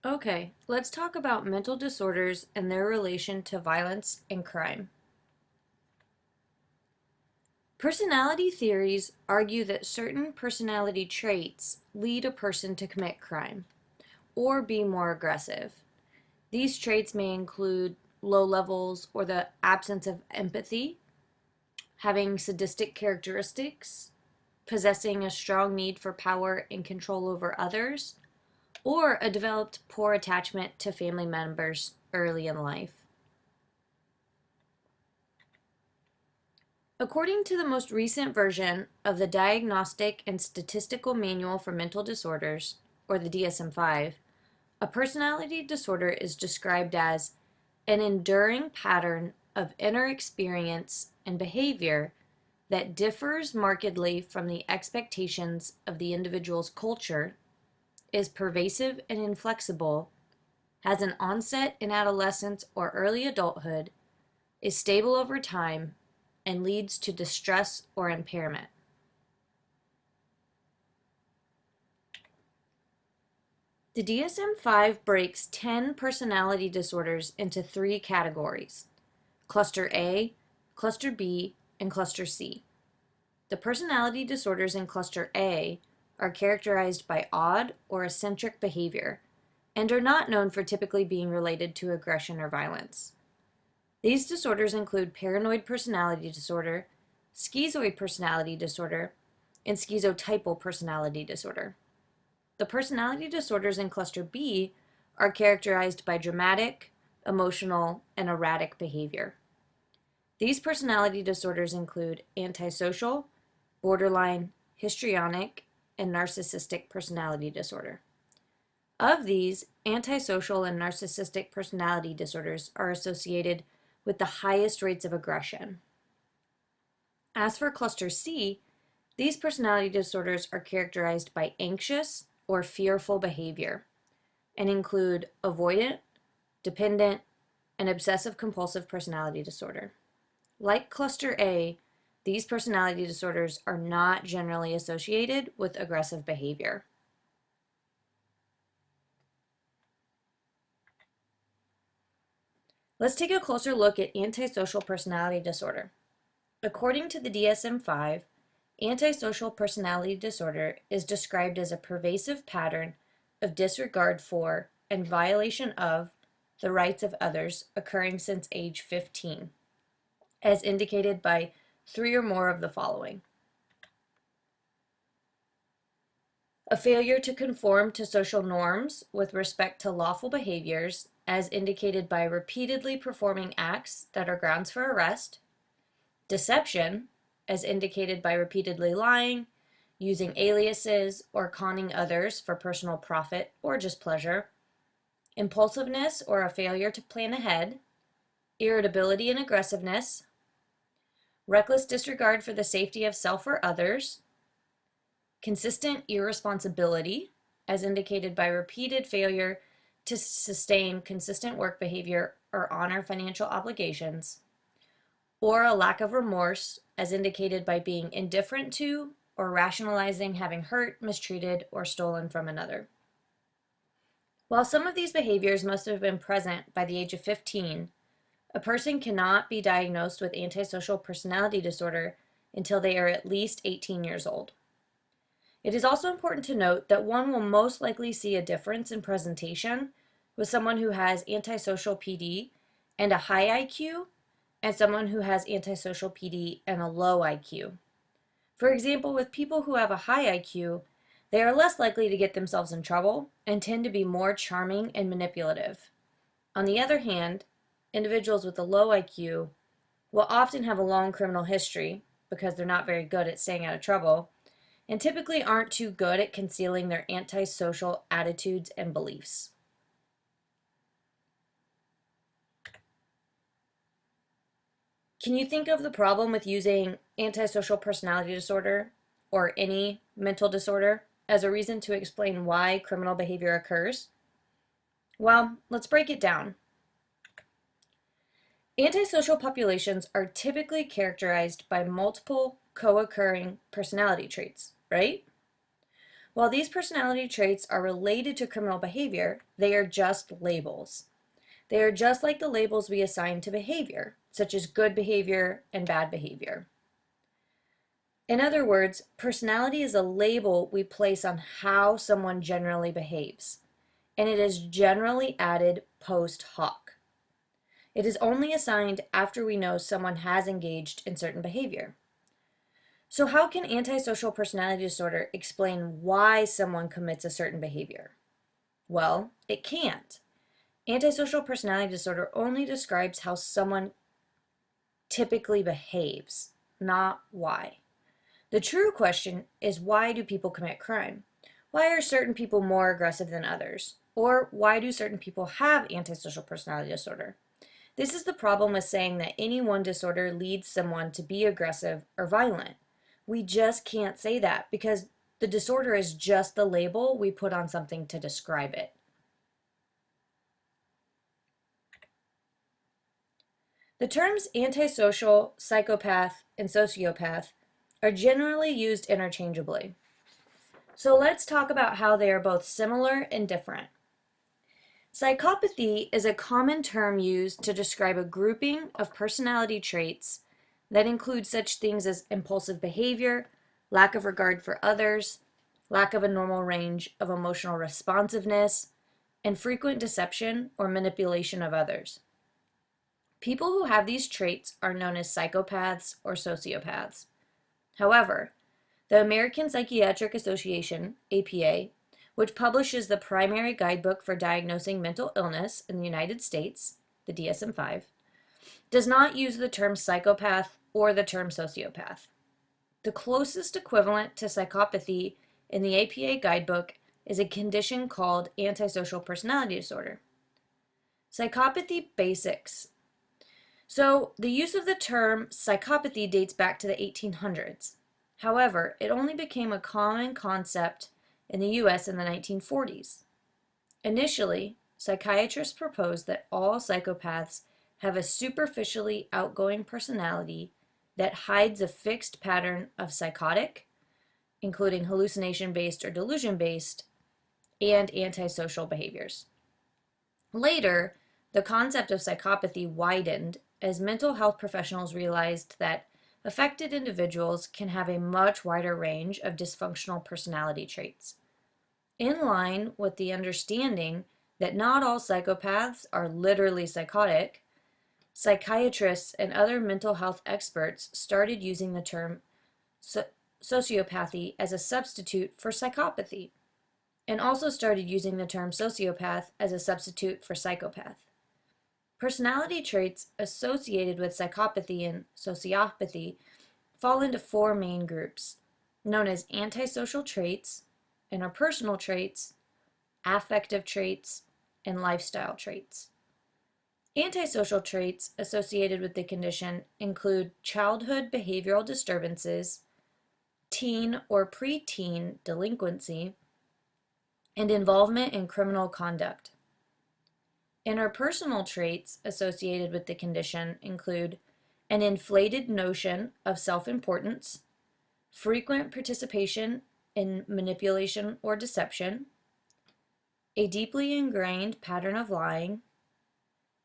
Okay, let's talk about mental disorders and their relation to violence and crime. Personality theories argue that certain personality traits lead a person to commit crime or be more aggressive. These traits may include low levels or the absence of empathy, having sadistic characteristics, possessing a strong need for power and control over others, or a developed poor attachment to family members early in life. According to the most recent version of the Diagnostic and Statistical Manual for Mental Disorders, or the DSM-5, a personality disorder is described as an enduring pattern of inner experience and behavior that differs markedly from the expectations of the individual's culture, is pervasive and inflexible, has an onset in adolescence or early adulthood, is stable over time, and leads to distress or impairment. The DSM-5 breaks 10 personality disorders into 3 categories: Cluster A, Cluster B, and Cluster C. The personality disorders in Cluster A are characterized by odd or eccentric behavior and are not known for typically being related to aggression or violence. These disorders include paranoid personality disorder, schizoid personality disorder, and schizotypal personality disorder. The personality disorders in Cluster B are characterized by dramatic, emotional, and erratic behavior. These personality disorders include antisocial, borderline, histrionic, and narcissistic personality disorder. Of these, antisocial and narcissistic personality disorders are associated with the highest rates of aggression. As for Cluster C, these personality disorders are characterized by anxious or fearful behavior and include avoidant, dependent, and obsessive-compulsive personality disorder. Like Cluster A, these personality disorders are not generally associated with aggressive behavior. Let's take a closer look at antisocial personality disorder. According to the DSM-5, antisocial personality disorder is described as a pervasive pattern of disregard for and violation of the rights of others occurring since age 15, as indicated by 3 or more of the following: a failure to conform to social norms with respect to lawful behaviors, as indicated by repeatedly performing acts that are grounds for arrest; deception, as indicated by repeatedly lying, using aliases, or conning others for personal profit or just pleasure; impulsiveness or a failure to plan ahead; irritability and aggressiveness; reckless disregard for the safety of self or others; consistent irresponsibility, as indicated by repeated failure to sustain consistent work behavior or honor financial obligations; or a lack of remorse, as indicated by being indifferent to or rationalizing having hurt, mistreated, or stolen from another. While some of these behaviors must have been present by the age of 15, a person cannot be diagnosed with antisocial personality disorder until they are at least 18 years old. It is also important to note that one will most likely see a difference in presentation with someone who has antisocial PD and a high IQ and someone who has antisocial PD and a low IQ. For example, with people who have a high IQ, they are less likely to get themselves in trouble and tend to be more charming and manipulative. On the other hand, individuals with a low IQ will often have a long criminal history because they're not very good at staying out of trouble, and typically aren't too good at concealing their antisocial attitudes and beliefs. Can you think of the problem with using antisocial personality disorder or any mental disorder as a reason to explain why criminal behavior occurs? Well, let's break it down. Antisocial populations are typically characterized by multiple co-occurring personality traits, right? While these personality traits are related to criminal behavior, they are just labels. They are just like the labels we assign to behavior, such as good behavior and bad behavior. In other words, personality is a label we place on how someone generally behaves, and it is generally added post hoc. It is only assigned after we know someone has engaged in certain behavior. So how can antisocial personality disorder explain why someone commits a certain behavior? Well, it can't. Antisocial personality disorder only describes how someone typically behaves, not why. The true question is, why do people commit crime? Why are certain people more aggressive than others? Or why do certain people have antisocial personality disorder? This is the problem with saying that any one disorder leads someone to be aggressive or violent. We just can't say that because the disorder is just the label we put on something to describe it. The terms antisocial, psychopath, and sociopath are generally used interchangeably. So let's talk about how they are both similar and different. Psychopathy is a common term used to describe a grouping of personality traits that include such things as impulsive behavior, lack of regard for others, lack of a normal range of emotional responsiveness, and frequent deception or manipulation of others. People who have these traits are known as psychopaths or sociopaths. However, the American Psychiatric Association, APA, which publishes the primary guidebook for diagnosing mental illness in the United States, the DSM-5, does not use the term psychopath or the term sociopath. The closest equivalent to psychopathy in the APA guidebook is a condition called antisocial personality disorder. Psychopathy basics. So, the use of the term psychopathy dates back to the 1800s. However, it only became a common concept in the US in the 1940s. Initially, psychiatrists proposed that all psychopaths have a superficially outgoing personality that hides a fixed pattern of psychotic, including hallucination-based or delusion-based, and antisocial behaviors. Later, the concept of psychopathy widened as mental health professionals realized that affected individuals can have a much wider range of dysfunctional personality traits. In line with the understanding that not all psychopaths are literally psychotic, psychiatrists and other mental health experts started using the term sociopathy as a substitute for psychopathy, and also started using the term sociopath as a substitute for psychopath. Personality traits associated with psychopathy and sociopathy fall into four main groups, known as antisocial traits, interpersonal traits, affective traits, and lifestyle traits. Antisocial traits associated with the condition include childhood behavioral disturbances, teen or preteen delinquency, and involvement in criminal conduct. Interpersonal traits associated with the condition include an inflated notion of self-importance, frequent participation in manipulation or deception, a deeply ingrained pattern of lying,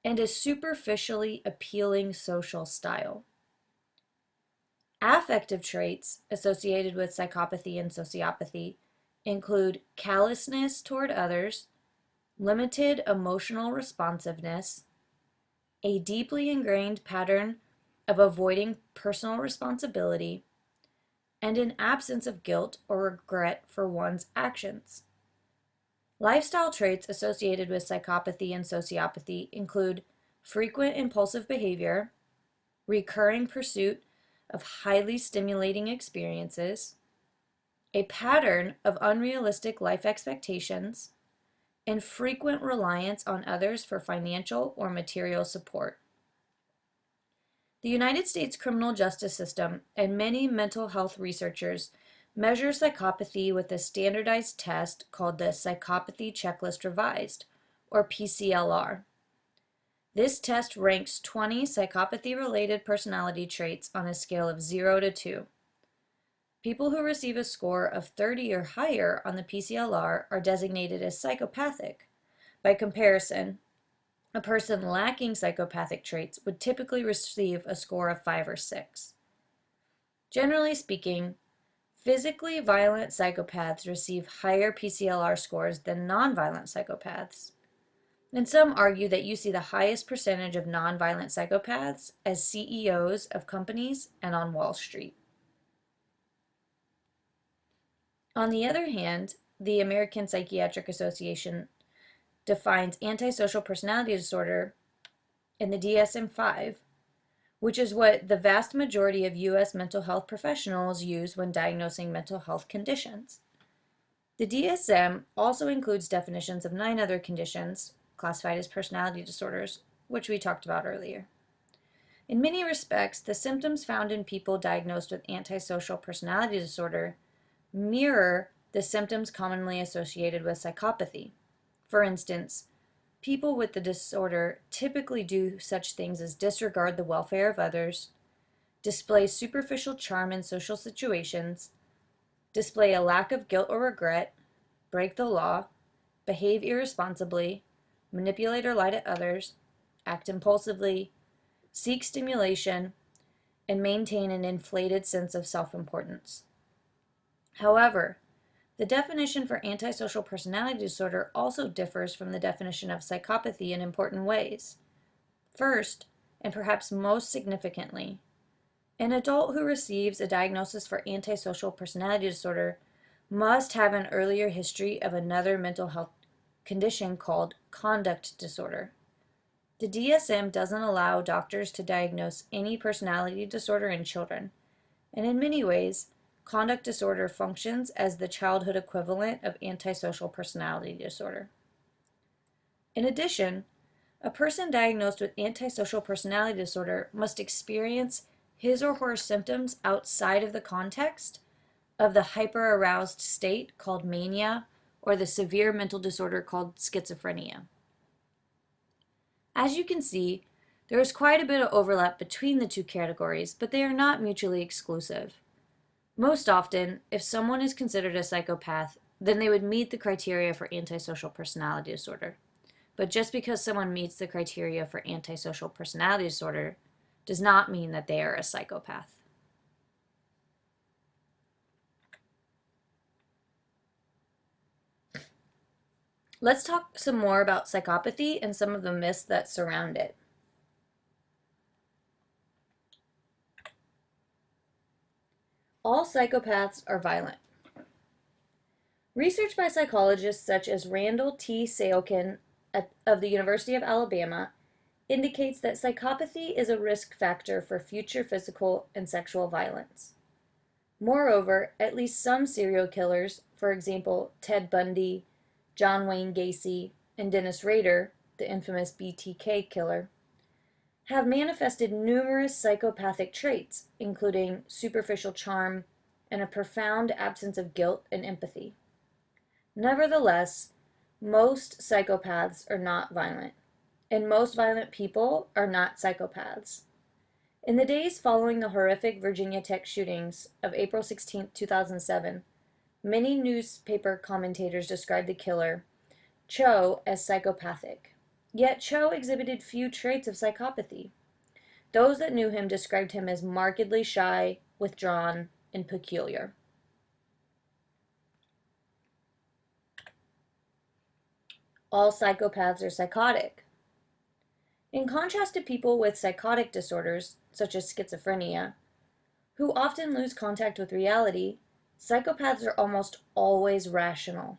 and a superficially appealing social style. Affective traits associated with psychopathy and sociopathy include callousness toward others, limited emotional responsiveness, a deeply ingrained pattern of avoiding personal responsibility, and an absence of guilt or regret for one's actions. Lifestyle traits associated with psychopathy and sociopathy include frequent impulsive behavior, recurring pursuit of highly stimulating experiences, a pattern of unrealistic life expectations, and frequent reliance on others for financial or material support. The United States criminal justice system and many mental health researchers measure psychopathy with a standardized test called the Psychopathy Checklist Revised, or PCLR. This test ranks 20 psychopathy-related personality traits on a scale of 0 to 2. People who receive a score of 30 or higher on the PCLR are designated as psychopathic. By comparison, a person lacking psychopathic traits would typically receive a score of 5 or 6. Generally speaking, physically violent psychopaths receive higher PCLR scores than nonviolent psychopaths. And some argue that you see the highest percentage of nonviolent psychopaths as CEOs of companies and on Wall Street. On the other hand, the American Psychiatric Association defines antisocial personality disorder in the DSM-5, which is what the vast majority of U.S. mental health professionals use when diagnosing mental health conditions. The DSM also includes definitions of 9 other conditions classified as personality disorders, which we talked about earlier. In many respects, the symptoms found in people diagnosed with antisocial personality disorder mirror the symptoms commonly associated with psychopathy. For instance, people with the disorder typically do such things as disregard the welfare of others, display superficial charm in social situations, display a lack of guilt or regret, break the law, behave irresponsibly, manipulate or lie to others, act impulsively, seek stimulation, and maintain an inflated sense of self-importance. However, the definition for antisocial personality disorder also differs from the definition of psychopathy in important ways. First, and perhaps most significantly, an adult who receives a diagnosis for antisocial personality disorder must have an earlier history of another mental health condition called conduct disorder. The DSM doesn't allow doctors to diagnose any personality disorder in children, and in many ways, conduct disorder functions as the childhood equivalent of antisocial personality disorder. In addition, a person diagnosed with antisocial personality disorder must experience his or her symptoms outside of the context of the hyper-aroused state called mania or the severe mental disorder called schizophrenia. As you can see, there is quite a bit of overlap between the two categories, but they are not mutually exclusive. Most often, if someone is considered a psychopath, then they would meet the criteria for antisocial personality disorder. But just because someone meets the criteria for antisocial personality disorder does not mean that they are a psychopath. Let's talk some more about psychopathy and some of the myths that surround it. All psychopaths are violent. Research by psychologists such as Randall T. Sayokin of the University of Alabama indicates that psychopathy is a risk factor for future physical and sexual violence. Moreover, at least some serial killers, for example, Ted Bundy, John Wayne Gacy, and Dennis Rader, the infamous BTK killer, have manifested numerous psychopathic traits, including superficial charm and a profound absence of guilt and empathy. Nevertheless, most psychopaths are not violent, and most violent people are not psychopaths. In the days following the horrific Virginia Tech shootings of April 16, 2007, many newspaper commentators described the killer, Cho, as psychopathic. Yet Cho exhibited few traits of psychopathy. Those that knew him described him as markedly shy, withdrawn, and peculiar. All psychopaths are psychotic. In contrast to people with psychotic disorders, such as schizophrenia, who often lose contact with reality, psychopaths are almost always rational.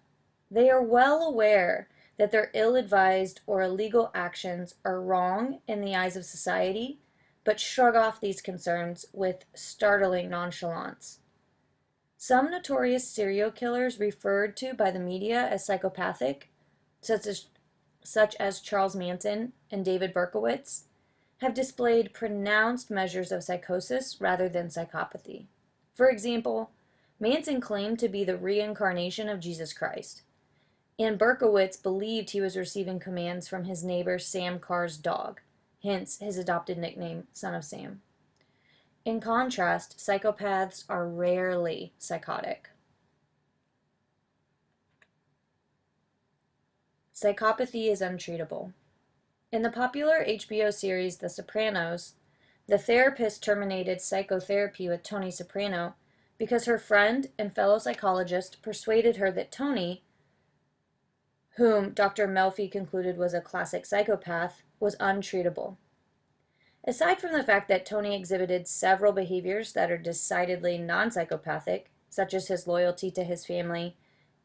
They are well aware that their ill-advised or illegal actions are wrong in the eyes of society, but shrug off these concerns with startling nonchalance. Some notorious serial killers referred to by the media as psychopathic, such as Charles Manson and David Berkowitz, have displayed pronounced measures of psychosis rather than psychopathy. For example, Manson claimed to be the reincarnation of Jesus Christ, and Berkowitz believed he was receiving commands from his neighbor Sam Carr's dog, hence his adopted nickname, Son of Sam. In contrast, psychopaths are rarely psychotic. Psychopathy is untreatable. In the popular HBO series The Sopranos, the therapist terminated psychotherapy with Tony Soprano because her friend and fellow psychologist persuaded her that Tony, whom Dr. Melfi concluded was a classic psychopath, was untreatable. Aside from the fact that Tony exhibited several behaviors that are decidedly non-psychopathic, such as his loyalty to his family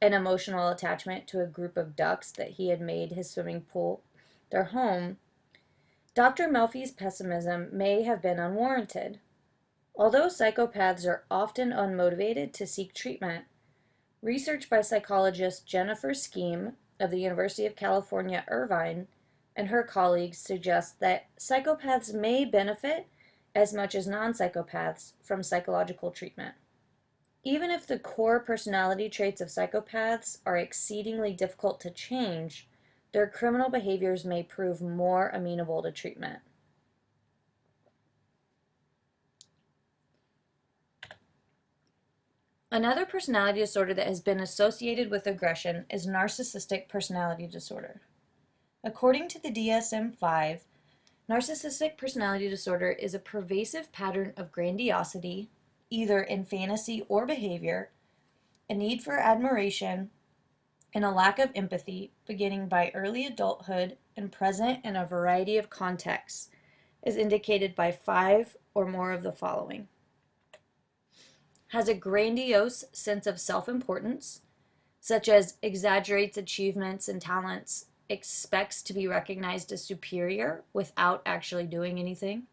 and emotional attachment to a group of ducks that he had made his swimming pool their home, Dr. Melfi's pessimism may have been unwarranted. Although psychopaths are often unmotivated to seek treatment, research by psychologist Jennifer Scheme of the University of California, Irvine, and her colleagues suggest that psychopaths may benefit as much as non-psychopaths from psychological treatment. Even if the core personality traits of psychopaths are exceedingly difficult to change, their criminal behaviors may prove more amenable to treatment. Another personality disorder that has been associated with aggression is narcissistic personality disorder. According to the DSM-5, narcissistic personality disorder is a pervasive pattern of grandiosity, either in fantasy or behavior, a need for admiration, and a lack of empathy beginning by early adulthood and present in a variety of contexts, is indicated by 5 or more of the following. Has a grandiose sense of self-importance, such as exaggerates achievements and talents, expects to be recognized as superior without actually doing anything,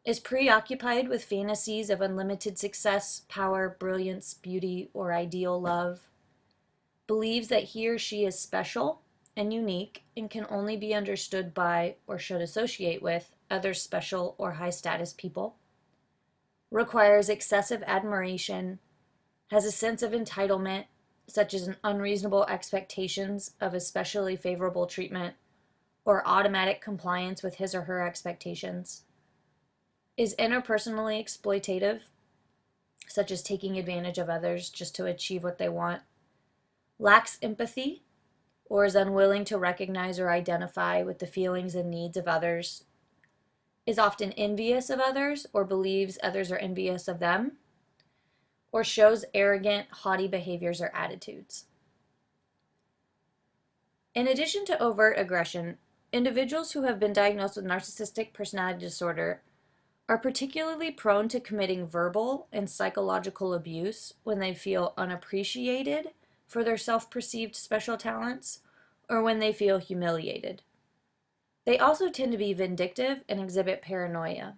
is preoccupied with fantasies of unlimited success, power, brilliance, beauty, or ideal love, believes that he or she is special and unique and can only be understood by or should associate with other special or high-status people, requires excessive admiration, has a sense of entitlement, such as an unreasonable expectations of especially favorable treatment or automatic compliance with his or her expectations, is interpersonally exploitative, such as taking advantage of others just to achieve what they want, lacks empathy, or is unwilling to recognize or identify with the feelings and needs of others, is often envious of others or believes others are envious of them, or shows arrogant, haughty behaviors or attitudes. In addition to overt aggression, individuals who have been diagnosed with narcissistic personality disorder are particularly prone to committing verbal and psychological abuse when they feel unappreciated for their self-perceived special talents or when they feel humiliated. They also tend to be vindictive and exhibit paranoia.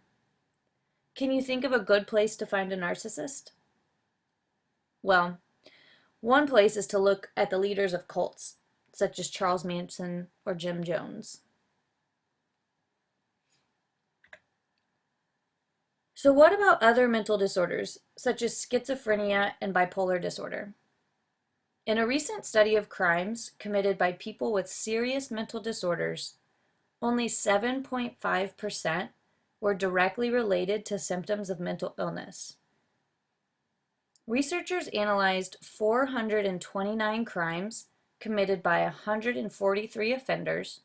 Can you think of a good place to find a narcissist? Well, one place is to look at the leaders of cults, such as Charles Manson or Jim Jones. So what about other mental disorders, such as schizophrenia and bipolar disorder? In a recent study of crimes committed by people with serious mental disorders, only 7.5% were directly related to symptoms of mental illness. Researchers analyzed 429 crimes committed by 143 offenders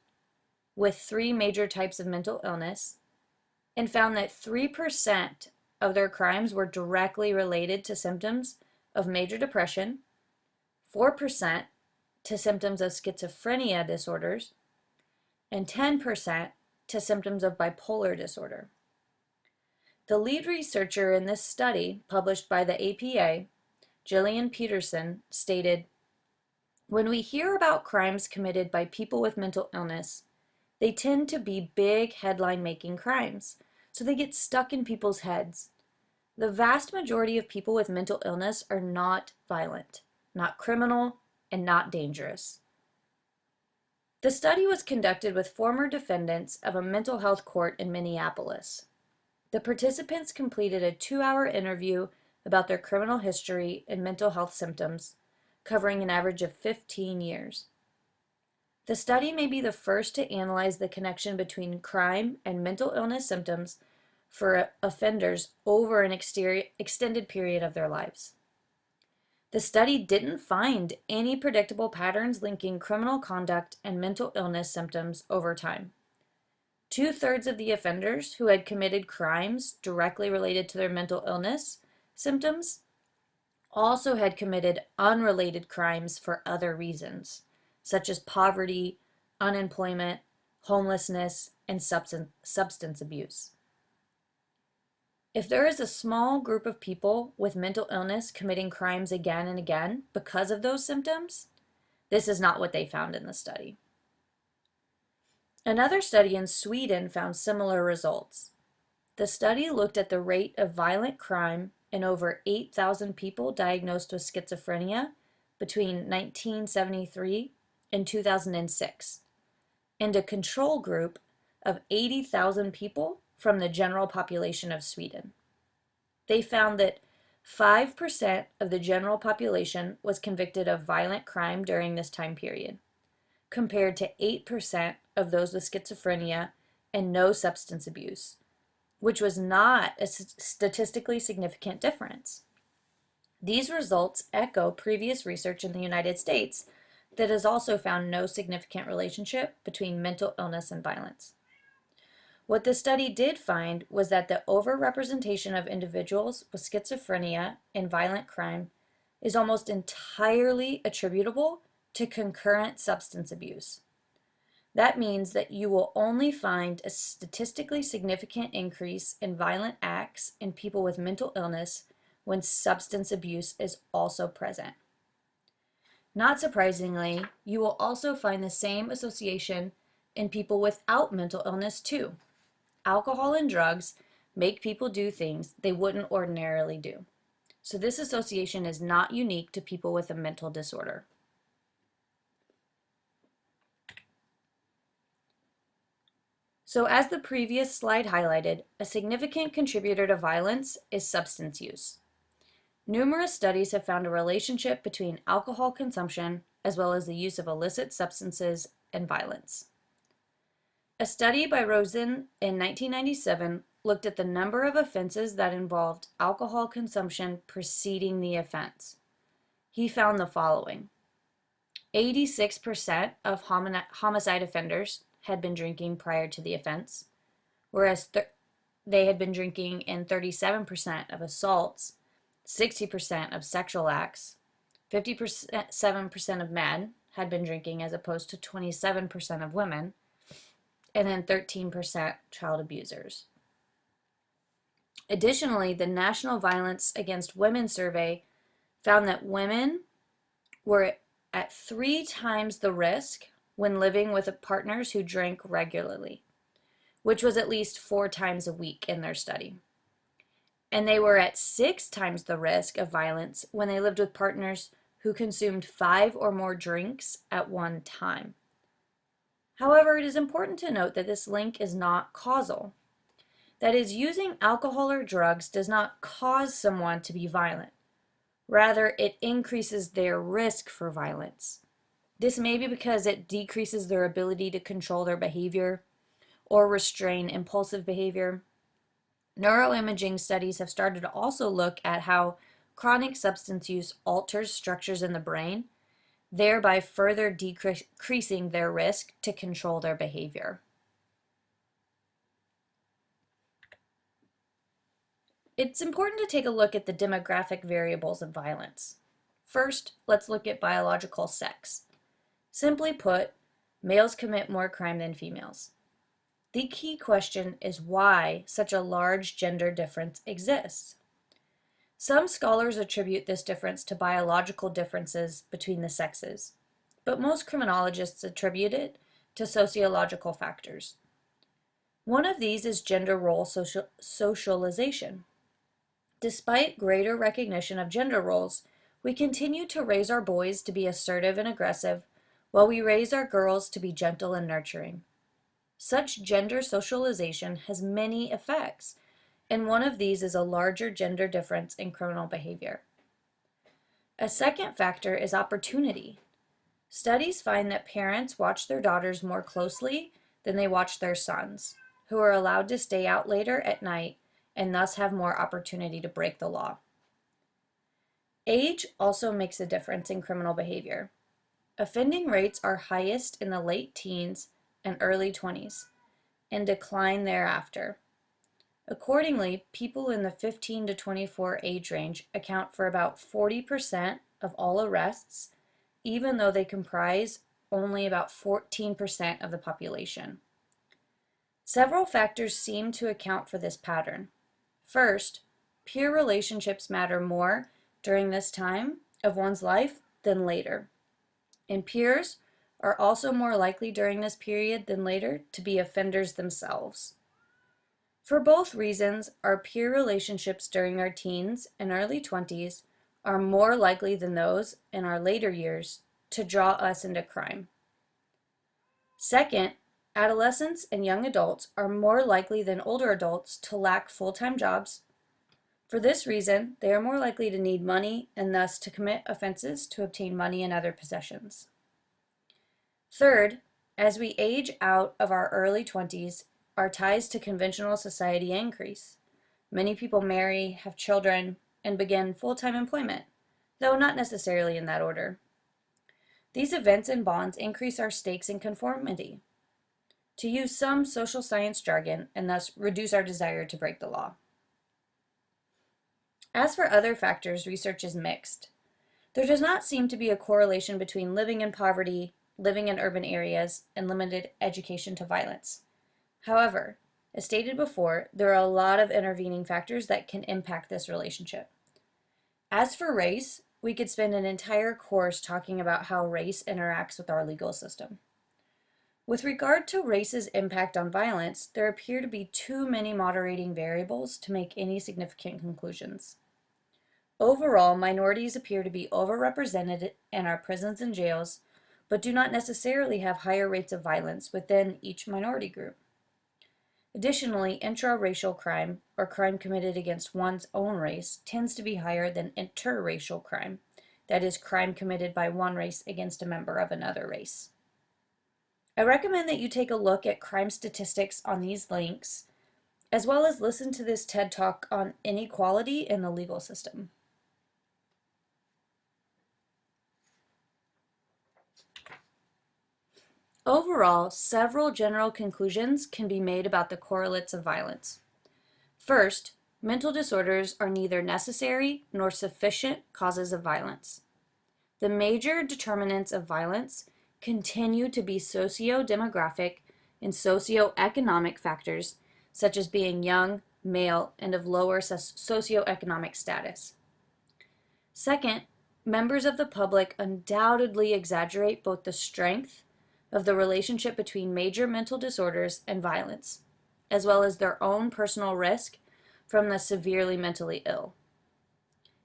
with 3 major types of mental illness and found that 3% of their crimes were directly related to symptoms of major depression, 4% to symptoms of schizophrenia disorders, and 10% to symptoms of bipolar disorder. The lead researcher in this study, published by the APA, Gillian Peterson, stated, "When we hear about crimes committed by people with mental illness, they tend to be big headline-making crimes, so they get stuck in people's heads. The vast majority of people with mental illness are not violent, not criminal, and not dangerous." The study was conducted with former defendants of a mental health court in Minneapolis. The participants completed a 2-hour interview about their criminal history and mental health symptoms, covering an average of 15 years. The study may be the first to analyze the connection between crime and mental illness symptoms for offenders over an extended period of their lives. The study didn't find any predictable patterns linking criminal conduct and mental illness symptoms over time. 2/3 of the offenders who had committed crimes directly related to their mental illness symptoms also had committed unrelated crimes for other reasons, such as poverty, unemployment, homelessness, and substance abuse. If there is a small group of people with mental illness committing crimes again and again because of those symptoms, this is not what they found in the study. Another study in Sweden found similar results. The study looked at the rate of violent crime in over 8,000 people diagnosed with schizophrenia between 1973 and 2006, and a control group of 80,000 people from the general population of Sweden. They found that 5% of the general population was convicted of violent crime during this time period, compared to 8% of those with schizophrenia and no substance abuse, which was not a statistically significant difference. These results echo previous research in the United States that has also found no significant relationship between mental illness and violence. What the study did find was that the overrepresentation of individuals with schizophrenia in violent crime is almost entirely attributable to concurrent substance abuse. That means that you will only find a statistically significant increase in violent acts in people with mental illness when substance abuse is also present. Not surprisingly, you will also find the same association in people without mental illness too. Alcohol and drugs make people do things they wouldn't ordinarily do. So this association is not unique to people with a mental disorder. So as the previous slide highlighted, a significant contributor to violence is substance use. Numerous studies have found a relationship between alcohol consumption as well as the use of illicit substances and violence. A study by Rosen in 1997 looked at the number of offenses that involved alcohol consumption preceding the offense. He found the following: 86% of homicide offenders had been drinking prior to the offense, whereas they had been drinking in 37% of assaults, 60% of sexual acts, 57% of men had been drinking as opposed to 27% of women, and then 13% child abusers. Additionally, the National Violence Against Women survey found that women were at 3 times the risk when living with partners who drank regularly, which was at least 4 times a week in their study. And they were at 6 times the risk of violence when they lived with partners who consumed 5 or more drinks at one time. However, it is important to note that this link is not causal. That is, using alcohol or drugs does not cause someone to be violent. Rather, it increases their risk for violence. This may be because it decreases their ability to control their behavior or restrain impulsive behavior. Neuroimaging studies have started to also look at how chronic substance use alters structures in the brain, thereby further decreasing their risk to control their behavior. It's important to take a look at the demographic variables of violence. First, let's look at biological sex. Simply put, males commit more crime than females. The key question is why such a large gender difference exists. Some scholars attribute this difference to biological differences between the sexes, but most criminologists attribute it to sociological factors. One of these is gender role socialization. Despite greater recognition of gender roles, we continue to raise our boys to be assertive and aggressive, while we raise our girls to be gentle and nurturing. Such gender socialization has many effects, and one of these is a larger gender difference in criminal behavior. A second factor is opportunity. Studies find that parents watch their daughters more closely than they watch their sons, who are allowed to stay out later at night and thus have more opportunity to break the law. Age also makes a difference in criminal behavior. Offending rates are highest in the late teens and early 20s and decline thereafter. Accordingly, people in the 15 to 24 age range account for about 40% of all arrests, even though they comprise only about 14% of the population. Several factors seem to account for this pattern. First, peer relationships matter more during this time of one's life than later, and peers are also more likely during this period than later to be offenders themselves. For both reasons, our peer relationships during our teens and early 20s are more likely than those in our later years to draw us into crime. Second, adolescents and young adults are more likely than older adults to lack full-time jobs. For this reason, they are more likely to need money and thus to commit offenses to obtain money and other possessions. Third, as we age out of our early 20s, our ties to conventional society increase. Many people marry, have children, and begin full-time employment, though not necessarily in that order. These events and bonds increase our stakes in conformity, to use some social science jargon, and thus reduce our desire to break the law. As for other factors, research is mixed. There does not seem to be a correlation between living in poverty, living in urban areas, and limited education to violence. However, as stated before, there are a lot of intervening factors that can impact this relationship. As for race, we could spend an entire course talking about how race interacts with our legal system. With regard to race's impact on violence, there appear to be too many moderating variables to make any significant conclusions. Overall, minorities appear to be overrepresented in our prisons and jails, but do not necessarily have higher rates of violence within each minority group. Additionally, intra-racial crime, or crime committed against one's own race, tends to be higher than interracial crime, that is, crime committed by one race against a member of another race. I recommend that you take a look at crime statistics on these links, as well as listen to this TED Talk on inequality in the legal system. Overall, several general conclusions can be made about the correlates of violence. First, mental disorders are neither necessary nor sufficient causes of violence. The major determinants of violence continue to be socio-demographic and socioeconomic factors, such as being young, male, and of lower socioeconomic status. Second, members of the public undoubtedly exaggerate both the strength of the relationship between major mental disorders and violence, as well as their own personal risk from the severely mentally ill.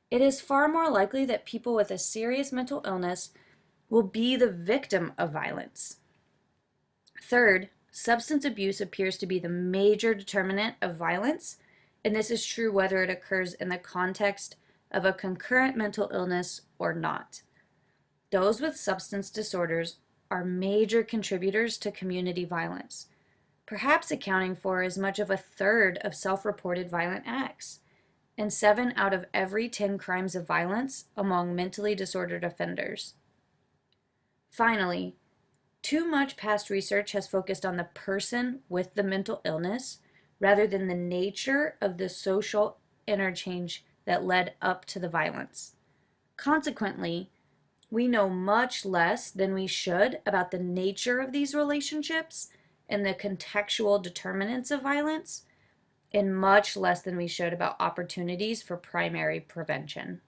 It is far more likely that people with a serious mental illness will be the victim of violence. Third, substance abuse appears to be the major determinant of violence, and this is true whether it occurs in the context of a concurrent mental illness or not. Those with substance disorders are major contributors to community violence, perhaps accounting for as much of a third of self-reported violent acts, and 7 out of every 10 crimes of violence among mentally disordered offenders. Finally, too much past research has focused on the person with the mental illness rather than the nature of the social interchange that led up to the violence. Consequently, we know much less than we should about the nature of these relationships and the contextual determinants of violence, and much less than we should about opportunities for primary prevention.